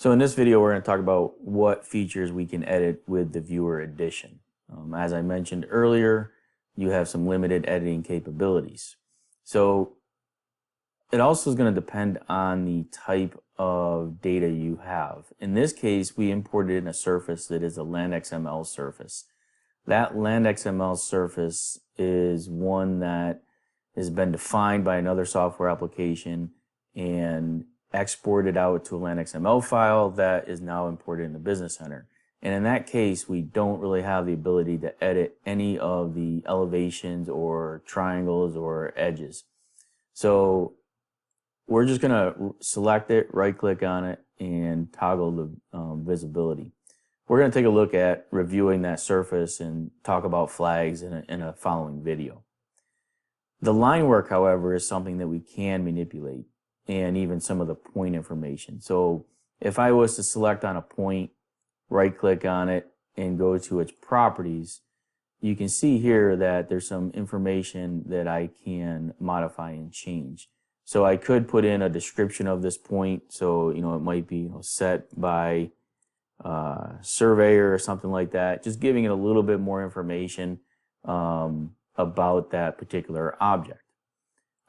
So in this video, we're going to talk about what features we can edit with the viewer edition. As I mentioned earlier, you have some limited editing capabilities. So it also is going to depend on the type of data you have. In this case, we imported in a surface that is a land.xml surface. That land.xml surface is one that has been defined by another software application and exported out to a land.xml file that is now imported in the Business Center. And in that case, we don't really have the ability to edit any of the elevations or triangles or edges. So we're just going to select it, right-click on it, and toggle the visibility. We're going to take a look at reviewing that surface and talk about flags in a following video. The line work, however, is something that we can manipulate, and even some of the point information. So if I was to select on a point, right-click on it, and go to its properties, you can see here that there's some information that I can modify and change. So I could put in a description of this point. So, it might be set by surveyor or something like that, just giving it a little bit more information about that particular object.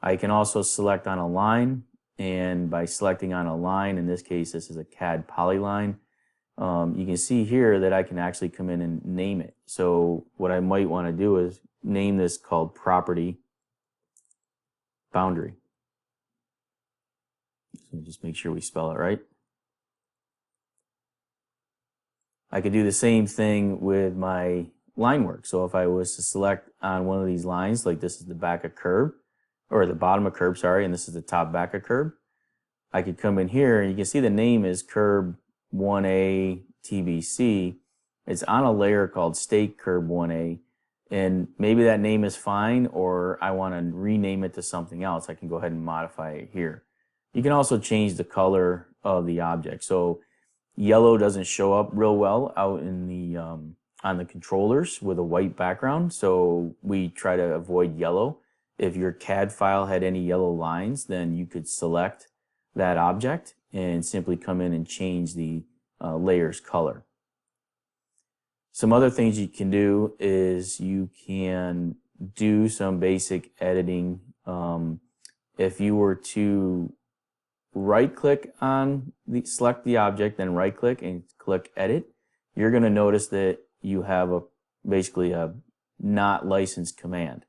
I can also select on a line, and by selecting on a line, in this case this is a CAD polyline, you can see here that I can actually come in and name it. So what I might want to do is name this called property boundary. So just make sure we spell it right. I could do the same thing with my line work. So if I was to select on one of these lines, like this is the back of curb, or the bottom of curb, sorry, and this is the top back of curb, I could come in here and you can see the name is curb 1A TBC. It's on a layer called stake curb 1A, and maybe that name is fine, or I want to rename it to something else. I can go ahead and modify it here. You can also change the color of the object. So yellow doesn't show up real well out in the on the controllers with a white background, so we try to avoid yellow. If your CAD file had any yellow lines, then you could select that object and simply come in and change the layer's color. Some other things you can do is you can do some basic editing. If you were to right-click on select the object, then right-click and click Edit, you're going to notice that you have basically a not licensed command.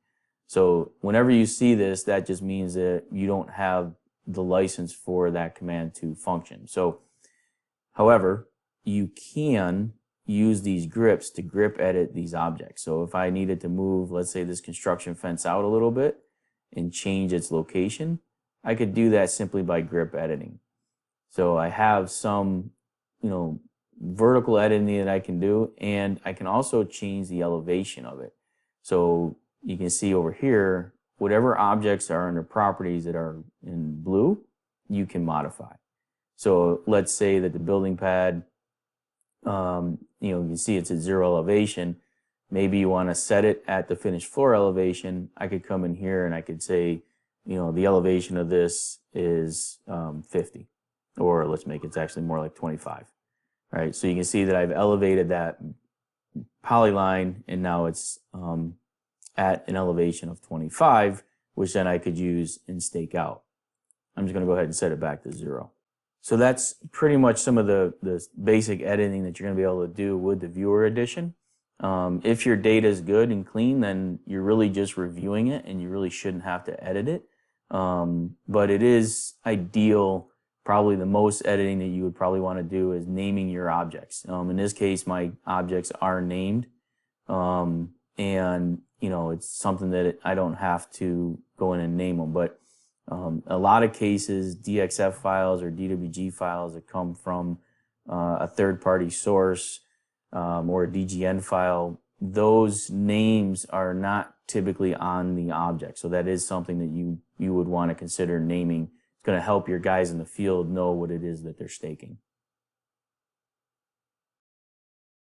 So whenever you see this, that just means that you don't have the license for that command to function. So, however, you can use these grips to grip edit these objects. So if I needed to move, let's say, this construction fence out a little bit and change its location, I could do that simply by grip editing. So I have some, vertical editing that I can do, and I can also change the elevation of it. So you can see over here, whatever objects are under properties that are in blue, you can modify. So let's say that the building pad, you can see it's at 0 elevation. Maybe you want to set it at the finished floor elevation. I could come in here and I could say, the elevation of this is 50, or let's make it's actually more like 25. Right, so you can see that I've elevated that polyline, and now it's at an elevation of 25, which then I could use and stake out. I'm just going to go ahead and set it back to 0. So that's pretty much some of the basic editing that you're going to be able to do with the viewer edition. If your data is good and clean, then you're really just reviewing it, and you really shouldn't have to edit it. But it is ideal. Probably the most editing that you would probably want to do is naming your objects. In this case, my objects are named, and it's something that I don't have to go in and name them. But a lot of cases, DXF files or DWG files that come from a third-party source or a DGN file, those names are not typically on the object. So that is something that you would want to consider naming. It's going to help your guys in the field know what it is that they're staking.